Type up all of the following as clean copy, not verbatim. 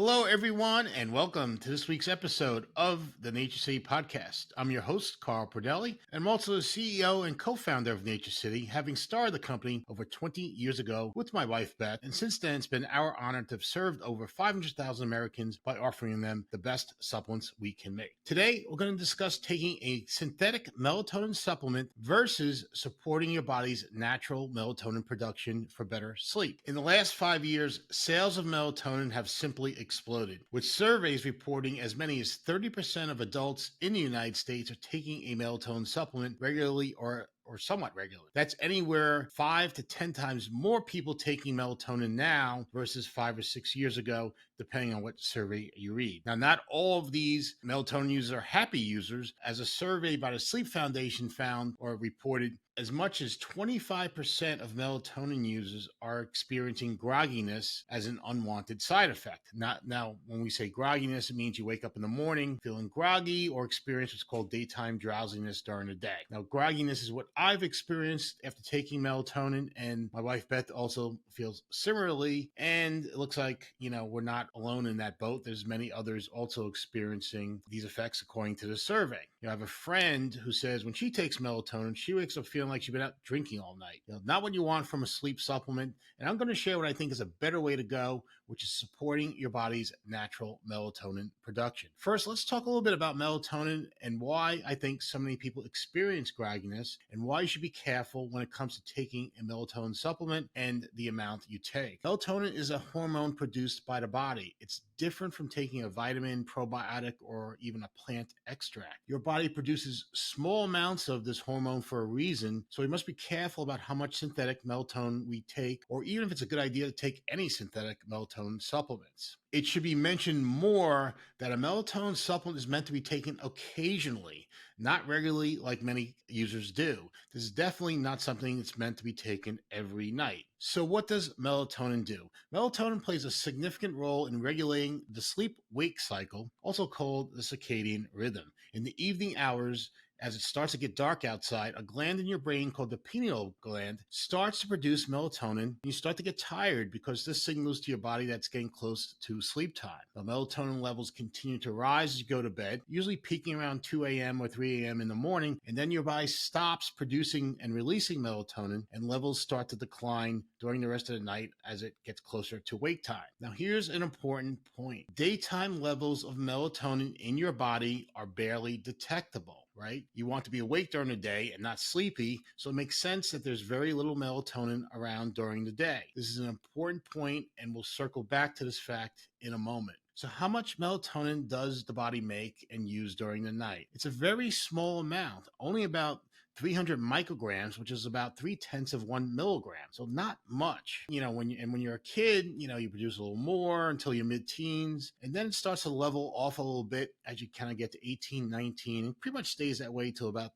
Hello, everyone, and welcome to this week's episode of the Nature City Podcast. I'm your host, Carl Perdelli, and I'm also the CEO and co-founder of Nature City, having started the company over 20 years ago with my wife, Beth, and since then it's been our honor to have served over 500,000 Americans by offering them the best supplements we can make. Today, we're going to discuss taking a synthetic melatonin supplement versus supporting your body's natural melatonin production for better sleep. In the last 5 years, sales of melatonin have simply exploded, with surveys reporting as many as 30% of adults in the United States are taking a melatonin supplement regularly or somewhat regularly. That's anywhere 5 to 10 times more people taking melatonin now versus 5 or 6 years ago, depending on what survey you read. Now, not all of these melatonin users are happy users, as a survey by the Sleep Foundation found or reported as much as 25% of melatonin users are experiencing grogginess as an unwanted side effect. Now, when we say grogginess, it means you wake up in the morning feeling groggy or experience what's called daytime drowsiness during the day. Now, grogginess is what I've experienced after taking melatonin, and my wife Beth also feels similarly. And it looks like, we're not alone in that boat. There's many others also experiencing these effects according to the survey. I have a friend who says when she takes melatonin, she wakes up feeling like she's been out drinking all night. Not what you want from a sleep supplement. And I'm going to share what I think is a better way to go, which is supporting your body's natural melatonin production. First, let's talk a little bit about melatonin and why I think so many people experience grogginess and why you should be careful when it comes to taking a melatonin supplement and the amount you take. Melatonin is a hormone produced by the body. It's different from taking a vitamin, probiotic, or even a plant extract. Your body produces small amounts of this hormone for a reason, so we must be careful about how much synthetic melatonin we take, or even if it's a good idea to take any synthetic melatonin supplements. It should be mentioned more that a melatonin supplement is meant to be taken occasionally, not regularly like many users do. This is definitely not something that's meant to be taken every night. So what does melatonin do? Melatonin plays a significant role in regulating the sleep-wake cycle, also called the circadian rhythm. In the evening hours, as it starts to get dark outside, a gland in your brain called the pineal gland starts to produce melatonin. And you start to get tired because this signals to your body that's getting close to sleep time. The melatonin levels continue to rise as you go to bed, usually peaking around 2 a.m. or 3 a.m. in the morning, and then your body stops producing and releasing melatonin, and levels start to decline during the rest of the night as it gets closer to wake time. Now, here's an important point. Daytime levels of melatonin in your body are barely detectable. Right? You want to be awake during the day and not sleepy, so it makes sense that there's very little melatonin around during the day. This is an important point, and we'll circle back to this fact in a moment. So how much melatonin does the body make and use during the night? It's a very small amount, only about 300 micrograms, which is about 0.3 of 1 milligram. So not much. When you're a kid, you produce a little more until you're mid-teens, and then it starts to level off a little bit as you kind of get to 18, 19, and pretty much stays that way till about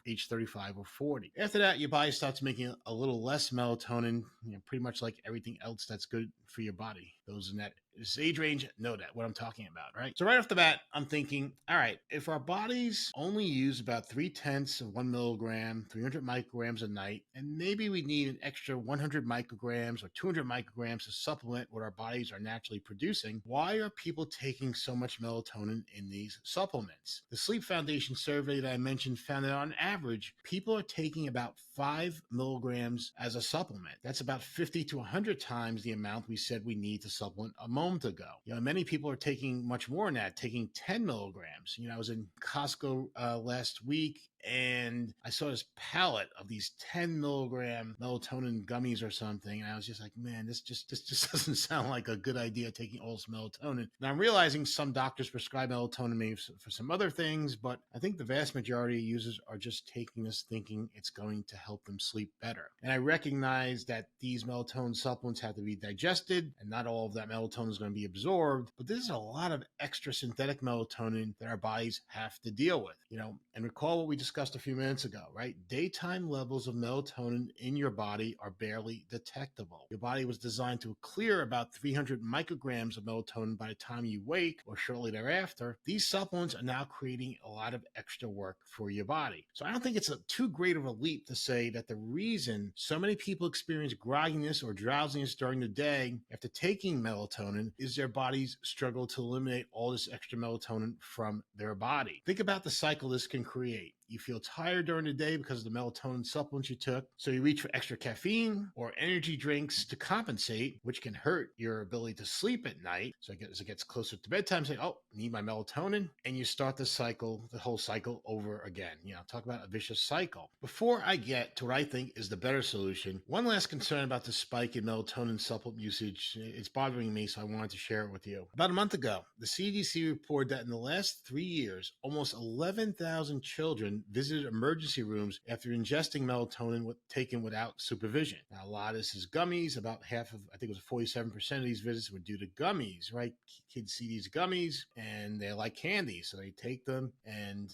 age 35 or 40. After that, your body starts making a little less melatonin, pretty much like everything else that's good for your body. Those in that this age range know that what I'm talking about, right? So right off the bat, I'm thinking, all right, if our bodies only use about 0.3 of 1 milligram, 300 micrograms a night, and maybe we need an extra 100 micrograms or 200 micrograms to supplement what our bodies are naturally producing, why are people taking so much melatonin in these supplements? The Sleep Foundation survey that I mentioned found that on average, people are taking about 5 milligrams as a supplement. That's about 50 to 100 times the amount we said we need to supplement a moment ago. Many people are taking much more than that, taking 10 milligrams. I was in Costco last week, and I saw this pallet of these 10 milligram melatonin gummies or something, and I was just like, man, this just doesn't sound like a good idea, taking all this melatonin. Now, I'm realizing some doctors prescribe melatonin maybe for some other things, but I think the vast majority of users are just taking this thinking it's going to help them sleep better. And I recognize that these melatonin supplements have to be digested, and not all of that melatonin is going to be absorbed, but this is a lot of extra synthetic melatonin that our bodies have to deal with. And recall what we discussed discussed a few minutes ago, right? Daytime levels of melatonin in your body are barely detectable. Your body was designed to clear about 300 micrograms of melatonin by the time you wake or shortly thereafter. These supplements are now creating a lot of extra work for your body. So I don't think it's too great of a leap to say that the reason so many people experience grogginess or drowsiness during the day after taking melatonin is their bodies struggle to eliminate all this extra melatonin from their body. Think about the cycle this can create. You feel tired during the day because of the melatonin supplements you took, so you reach for extra caffeine or energy drinks to compensate, which can hurt your ability to sleep at night. So as it gets closer to bedtime, say, oh, I need my melatonin, and you start the whole cycle over again. Talk about a vicious cycle. Before I get to what I think is the better solution, one last concern about the spike in melatonin supplement usage. It's bothering me, so I wanted to share it with you. About a month ago, the CDC reported that in the last 3 years, almost 11,000 children visited emergency rooms after ingesting melatonin taken without supervision. Now, a lot of this is gummies. About half of, I think it was 47% of these visits were due to gummies, right? Kids see these gummies and they're like candy, so they take them and,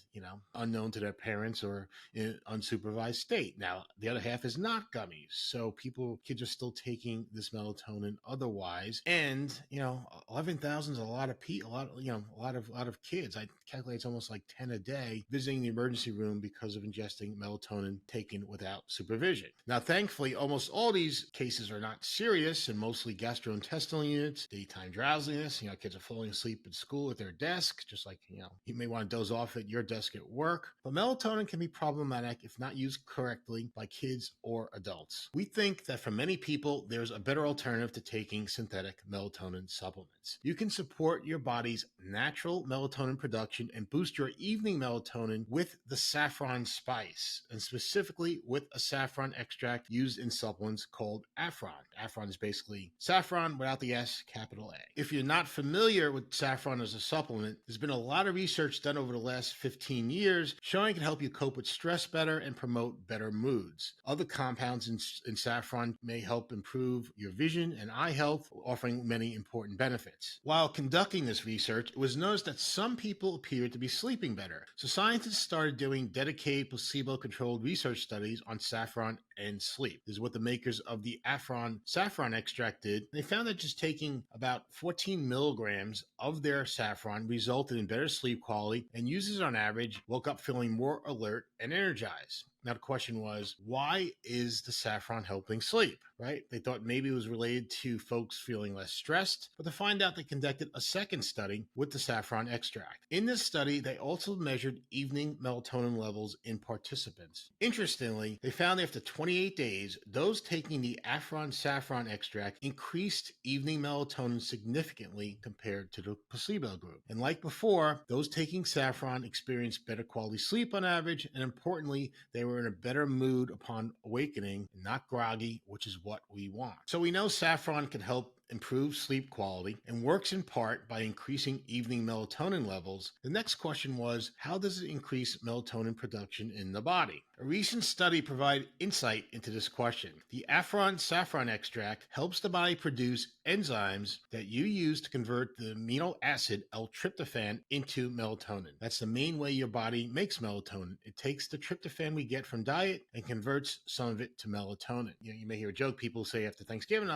unknown to their parents or in unsupervised state. Now, the other half is not gummies, so kids are still taking this melatonin otherwise. And 11,000 is a lot of a lot of kids. I calculate it's almost like 10 a day visiting the emergency room because of ingesting melatonin taken without supervision. Now, thankfully, almost all these cases are not serious and mostly gastrointestinal units, daytime drowsiness. Kids are falling asleep at school at their desk, just like, you may want to doze off at your desk at work. But melatonin can be problematic if not used correctly by kids or adults. We think that for many people, there's a better alternative to taking synthetic melatonin supplements. You can support your body's natural melatonin production and boost your evening melatonin with the saffron spice, and specifically with a saffron extract used in supplements called Affron. Affron is basically saffron without the S, capital A. If you're not familiar with saffron as a supplement, there's been a lot of research done over the last 15 years showing it can help you cope with stress better and promote better moods. Other compounds in saffron may help improve your vision and eye health, offering many important benefits. While conducting this research, it was noticed that some people appeared to be sleeping better. So scientists started doing dedicated placebo-controlled research studies on saffron and sleep. This is what the makers of the Affron saffron extract did. They found that just taking about 14 milligrams of their saffron resulted in better sleep quality, and users on average woke up feeling more alert and energized. Now, the question was, why is the saffron helping sleep, right? They thought maybe it was related to folks feeling less stressed, but to find out, they conducted a second study with the saffron extract. In this study, they also measured evening melatonin levels in participants. Interestingly, they found after 28 days, those taking the Affron saffron extract increased evening melatonin significantly compared to the placebo group. And like before, those taking saffron experienced better quality sleep on average, and importantly, they were in a better mood upon awakening, not groggy, which is what we want. So we know saffron can help improve sleep quality and works in part by increasing evening melatonin levels. The next question was, how does it increase melatonin production in the body? A recent study provided insight into this question. The Affron saffron extract helps the body produce enzymes that you use to convert the amino acid L-tryptophan into melatonin. That's the main way your body makes melatonin. It takes the tryptophan we get from diet and converts some of it to melatonin. You may hear a joke people say after Thanksgiving,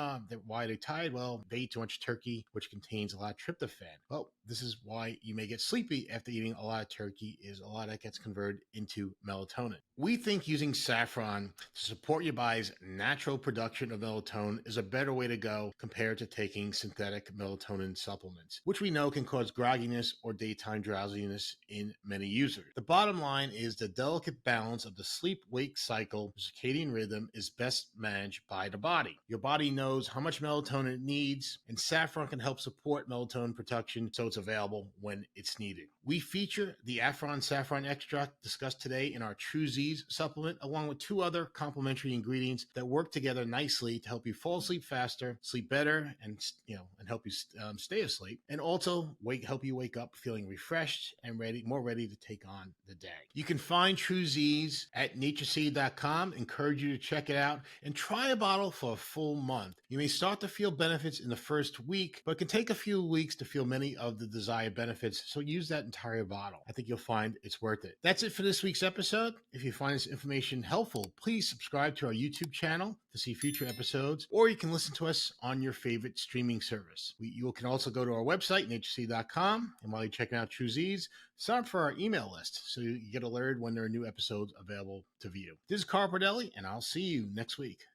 why are they tired? Well, they eat too much turkey, which contains a lot of tryptophan. Well, this is why you may get sleepy after eating a lot of turkey, is a lot that gets converted into melatonin. We think using saffron to support your body's natural production of melatonin is a better way to go compared to taking synthetic melatonin supplements, which we know can cause grogginess or daytime drowsiness in many users. The bottom line is the delicate balance of the sleep-wake cycle, circadian rhythm, is best managed by the body. Your body knows how much melatonin it needs, and saffron can help support melatonin production so it's available when it's needed. We feature the Affron saffron extract discussed today in our True Z Z's supplement, along with 2 other complementary ingredients that work together nicely to help you fall asleep faster, sleep better, and help you stay asleep, and also help you wake up feeling refreshed and more ready to take on the day. You can find True Z's at natureseed.com. Encourage you to check it out and try a bottle for a full month. You may start to feel benefits in the first week, but it can take a few weeks to feel many of the desired benefits, so use that entire bottle. I think you'll find it's worth it. That's it for this week's episode. If you find this information helpful, please subscribe to our YouTube channel to see future episodes, or you can listen to us on your favorite streaming service. You can also go to our website, natureseed.com, and while you're checking out True Z's, sign up for our email list so you get alerted when there are new episodes available to view. This is Carl Pordelli, and I'll see you next week.